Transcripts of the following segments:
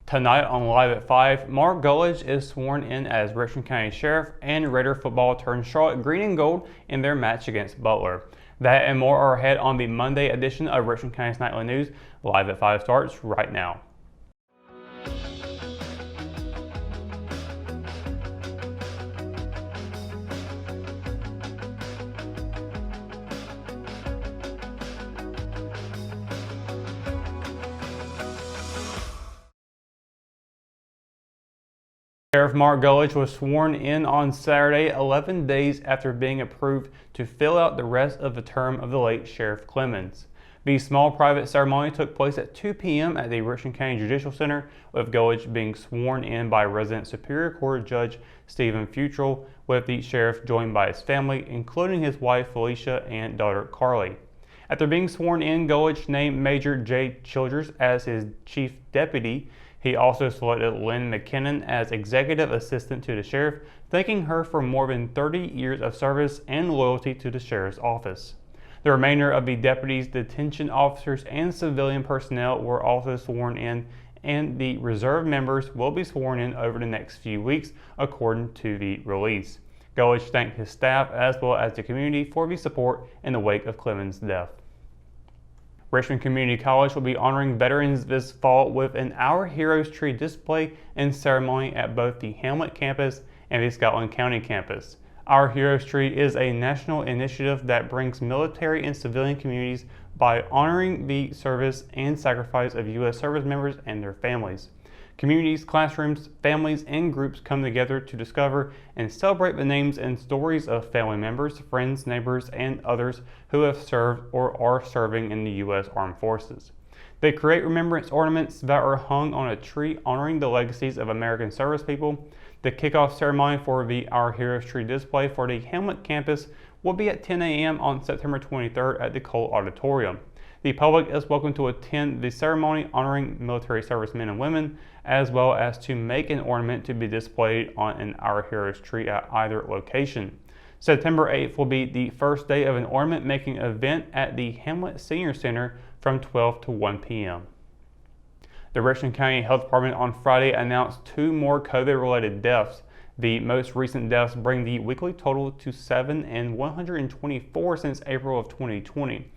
Tonight on Live at 5, Mark Gulledge is sworn in as Richmond County Sheriff, and Raider football turns Charlotte green and gold in their match against Butler. That and more are ahead on the Monday edition of Richmond County's Nightly News. Live at 5 starts right now. Sheriff Mark Gulledge was sworn in on Saturday, 11 days after being approved to fill out the rest of the term of the late Sheriff Clemens. The small private ceremony took place at 2 p.m. at the Richmond County Judicial Center, with Gulledge being sworn in by resident Superior Court Judge Stephen Futrell, with the sheriff joined by his family, including his wife Felicia and daughter Carly. After being sworn in, Gulledge named Major J. Childers as his chief deputy. He also selected Lynn McKinnon as executive assistant to the sheriff, thanking her for more than 30 years of service and loyalty to the sheriff's office. The remainder of the deputies, detention officers, and civilian personnel were also sworn in, and the reserve members will be sworn in over the next few weeks, according to the release. Gulledge thanked his staff as well as the community for the support in the wake of Clemens' death. Richmond Community College will be honoring veterans this fall with an Our Heroes Tree display and ceremony at both the Hamlet campus and the Scotland County campus. Our Heroes Tree is a national initiative that brings military and civilian communities by honoring the service and sacrifice of U.S. service members and their families. Communities, classrooms, families, and groups come together to discover and celebrate the names and stories of family members, friends, neighbors, and others who have served or are serving in the U.S. Armed Forces. They create remembrance ornaments that are hung on a tree honoring the legacies of American service people. The kickoff ceremony for the Our Heroes Tree display for the Hamlet campus will be at 10 a.m. on September 23rd at the Cole Auditorium. The public is welcome to attend the ceremony honoring military servicemen and women, as well as to make an ornament to be displayed on an Our Heroes Tree at either location. September 8th will be the first day of an ornament making event at the Hamlet Senior Center from 12 to 1 p.m. The Richmond County Health Department on Friday announced 2 more COVID-related deaths. The most recent deaths bring the weekly total to 7 and 124 since April of 2020.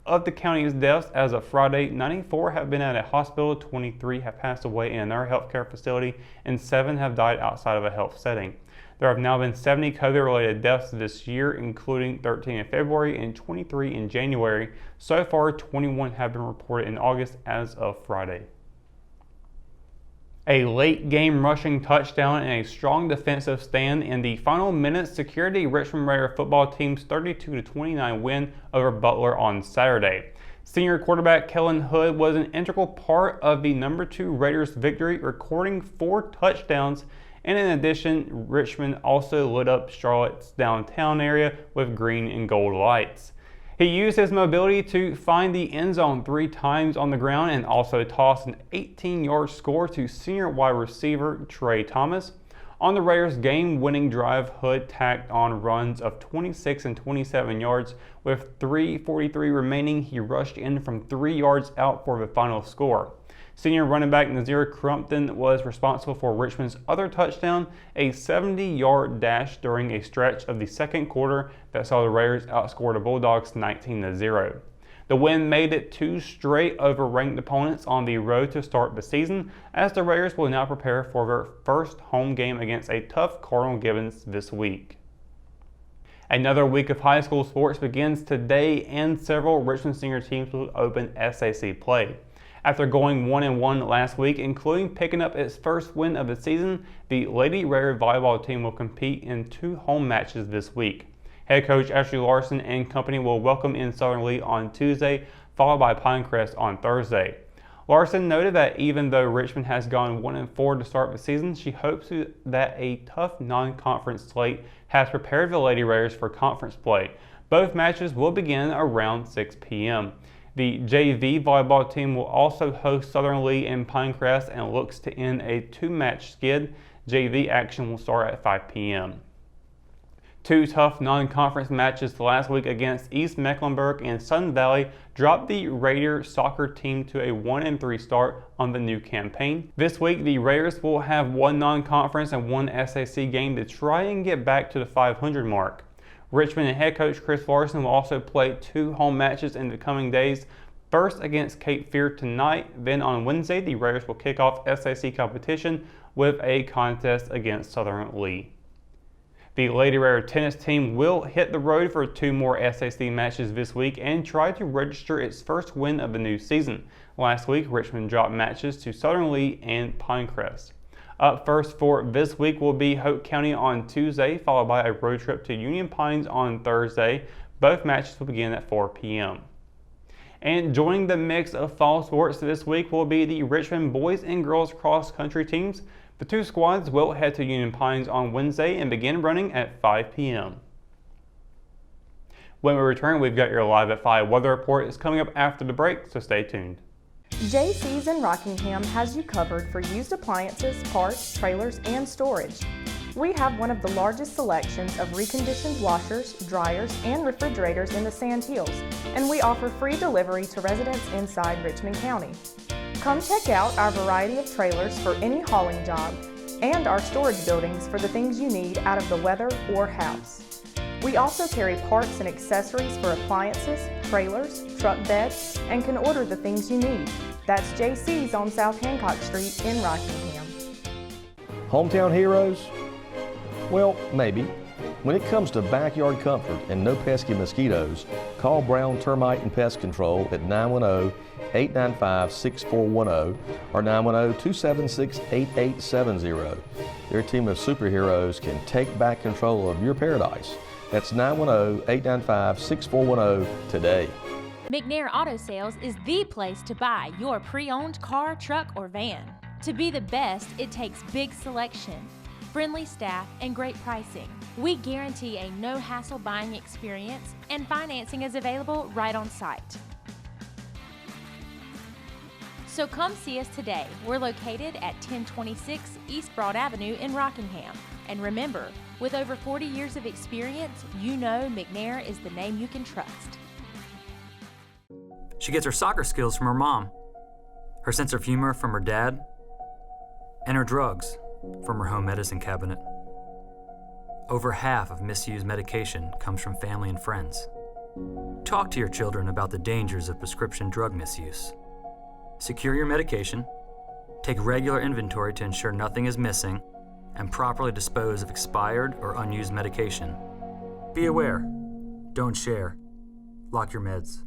Of the county's deaths as of Friday, 94 have been at a hospital, 23 have passed away in another healthcare facility, and 7 have died outside of a health setting. There have now been 70 COVID-related deaths this year, including 13 in February and 23 in January. So far, 21 have been reported in August as of Friday. A late game rushing touchdown and a strong defensive stand in the final minutes secured the Richmond Raider football team's 32-29 win over Butler on Saturday. Senior quarterback Kellen Hood was an integral part of the number 2 Raiders victory, recording 4 touchdowns, and in addition, Richmond also lit up Charlotte's downtown area with green and gold lights. He used his mobility to find the end zone 3 times on the ground and also tossed an 18-yard score to senior wide receiver Trey Thomas. On the Raiders' game-winning drive, Hood tacked on runs of 26 and 27 yards. With 3:43 remaining, he rushed in from 3 yards out for the final score. Senior running back Nazir Crumpton was responsible for Richmond's other touchdown, a 70-yard dash during a stretch of the second quarter that saw the Raiders outscore the Bulldogs 19-0. The win made it 2 straight over ranked opponents on the road to start the season, as the Raiders will now prepare for their first home game against a tough Cardinal Gibbons this week. Another week of high school sports begins today, and several Richmond senior teams will open SAC play. After going 1-1 last week, including picking up its first win of the season, the Lady Raider volleyball team will compete in 2 home matches this week. Head coach Ashley Larson and company will welcome in Southern Lee on Tuesday, followed by Pinecrest on Thursday. Larson noted that even though Richmond has gone 1-4 to start the season, she hopes that a tough non-conference slate has prepared the Lady Raiders for conference play. Both matches will begin around 6 p.m. The JV volleyball team will also host Southern Lee and Pinecrest and looks to end a 2-match skid. JV action will start at 5 p.m. Two tough non-conference matches last week against East Mecklenburg and Sun Valley dropped the Raider soccer team to a 1-3 start on the new campaign. This week, the Raiders will have one non-conference and one SAC game to try and get back to the 500 mark. Richmond head coach Chris Larson will also play two home matches in the coming days. First against Cape Fear tonight, then on Wednesday, the Raiders will kick off SAC competition with a contest against Southern Lee. The Lady Raider tennis team will hit the road for two more SAC matches this week and try to register its first win of the new season. Last week, Richmond dropped matches to Southern Lee and Pinecrest. Up first for this week will be Hoke County on Tuesday, followed by a road trip to Union Pines on Thursday. Both matches will begin at 4 p.m. And joining the mix of fall sports this week will be the Richmond boys and girls cross country teams. The two squads will head to Union Pines on Wednesday and begin running at 5 p.m. When we return, we've got your Live at 5 weather report. It's coming up after the break, so stay tuned. JC's in Rockingham has you covered for used appliances, parts, trailers, and storage. We have one of the largest selections of reconditioned washers, dryers, and refrigerators in the Sand Hills, and we offer free delivery to residents inside Richmond County. Come check out our variety of trailers for any hauling job and our storage buildings for the things you need out of the weather or house. We also carry parts and accessories for appliances, trailers, truck beds, and can order the things you need. That's JC's on South Hancock Street in Rockingham. Hometown heroes? Well, maybe. When it comes to backyard comfort and no pesky mosquitoes, call Brown Termite and Pest Control at 910-895-6410 or 910-276-8870. Their team of superheroes can take back control of your paradise. That's 910-895-6410 today. McNair Auto Sales is the place to buy your pre-owned car, truck, or van. To be the best, it takes big selection, friendly staff, and great pricing. We guarantee a no-hassle buying experience, and financing is available right on site. So come see us today. We're located at 1026 East Broad Avenue in Rockingham. And remember, with over 40 years of experience, you know McNair is the name you can trust. She gets her soccer skills from her mom, her sense of humor from her dad, and her drugs from her home medicine cabinet. Over half of misused medication comes from family and friends. Talk to your children about the dangers of prescription drug misuse. Secure your medication, take regular inventory to ensure nothing is missing, and properly dispose of expired or unused medication. Be aware. Don't share. Lock your meds.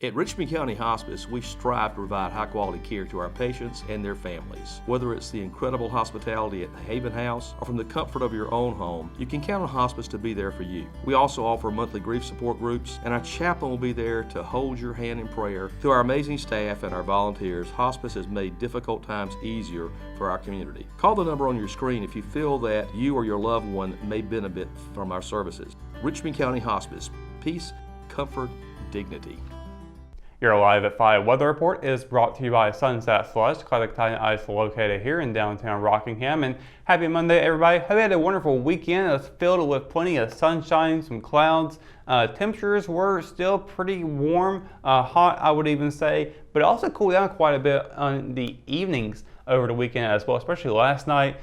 At Richmond County Hospice, we strive to provide high-quality care to our patients and their families. Whether it's the incredible hospitality at the Haven House or from the comfort of your own home, you can count on Hospice to be there for you. We also offer monthly grief support groups, and our chaplain will be there to hold your hand in prayer. Through our amazing staff and our volunteers, Hospice has made difficult times easier for our community. Call the number on your screen if you feel that you or your loved one may benefit from our services. Richmond County Hospice. Peace, comfort, dignity. Your Live at 5 weather report is brought to you by Sunset Slush, classic Italian ice located here in downtown Rockingham. And happy Monday, everybody. Hope you had a wonderful weekend. It was filled with plenty of sunshine, some clouds. Temperatures were still pretty warm, hot, I would even say, but it also cooled down quite a bit on the evenings over the weekend as well, especially last night,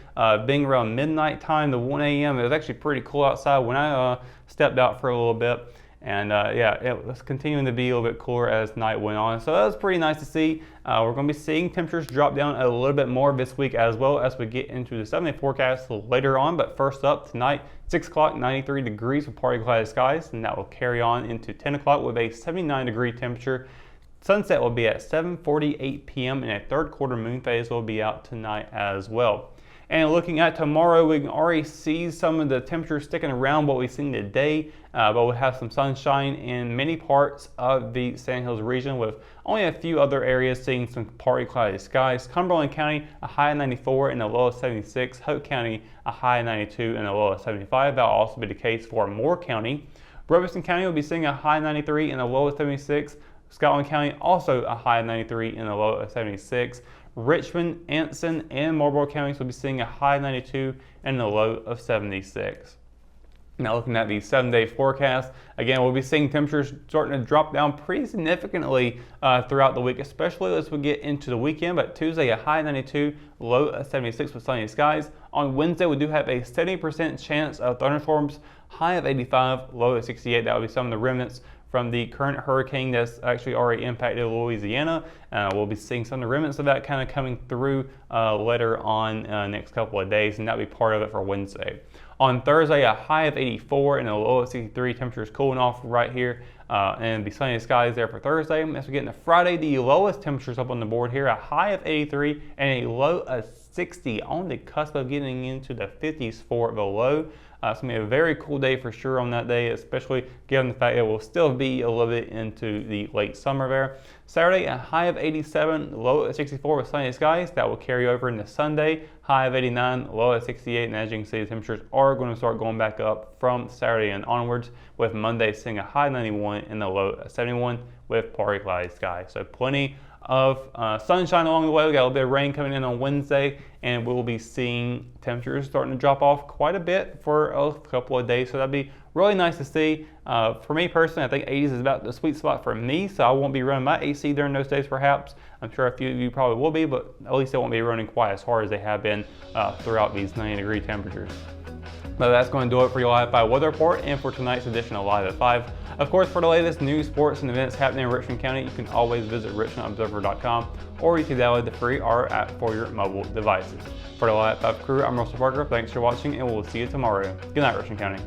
being around midnight time to 1 a.m. It was actually pretty cool outside when I stepped out for a little bit. And yeah, it was continuing to be a little bit cooler as night went on. So that was pretty nice to see. We're going to be seeing temperatures drop down a little bit more this week as well as we get into the 7-day forecast later on. But first up tonight, 6 o'clock, 93 degrees with partly cloudy skies. And that will carry on into 10 o'clock with a 79-degree temperature. Sunset will be at 7:48 p.m. and a third quarter moon phase will be out tonight as well. And looking at tomorrow, we can already see some of the temperatures sticking around what we've seen today, but we'll have some sunshine in many parts of the Sand Hills region with only a few other areas seeing some partly cloudy skies. Cumberland County, a high of 94 and a low of 76. Hoke County, a high of 92 and a low of 75. That will also be the case for Moore County. Robeson County will be seeing a high of 93 and a low of 76. Scotland County, also a high of 93 and a low of 76. Richmond, Anson, and Marlborough counties will be seeing a high of 92 and a low of 76. Now looking at the 7-day forecast, again, we'll be seeing temperatures starting to drop down pretty significantly throughout the week, especially as we get into the weekend. But Tuesday, a high 92, low 76 with sunny skies. On Wednesday, we do have a 70% chance of thunderstorms, high of 85, low of 68. That will be some of the remnants from the current hurricane that's actually already impacted Louisiana. We'll be seeing some of the remnants of that kind of coming through later on next couple of days, and that'll be part of it for Wednesday. On Thursday, a high of 84 and a low of 63. Temperatures cooling off right here, and the sunny skies there for Thursday. As we get into Friday, the lowest temperatures up on the board here, a high of 83 and a low of 60, on the cusp of getting into the 50s for the low. It's going to be a very cool day for sure on that day, especially given the fact that we'll still be a little bit into the late summer there. Saturday, a high of 87, low of 64 with sunny skies. That will carry over into Sunday, high of 89, low of 68. And as you can see, the temperatures are going to start going back up from Saturday and onwards, with Monday seeing a high 91 and a low of 71 with partly cloudy skies. So plenty of sunshine along the way. We got a little bit of rain coming in on Wednesday, and we'll be seeing temperatures starting to drop off quite a bit for a couple of days. So that'd be really nice to see. For me personally, I think 80s is about the sweet spot for me, so I won't be running my AC during those days perhaps. I'm sure a few of you probably will be, but at least they won't be running quite as hard as they have been throughout these 90-degree temperatures. But that's going to do it for your Live at 5 weather report and for tonight's edition of Live at 5. Of course, for the latest news, sports, and events happening in Richmond County, you can always visit richmondobserver.com, or you can download the free R app for your mobile devices. For the Live at 5 crew, I'm Russell Parker. Thanks for watching, and we'll see you tomorrow. Good night, Richmond County.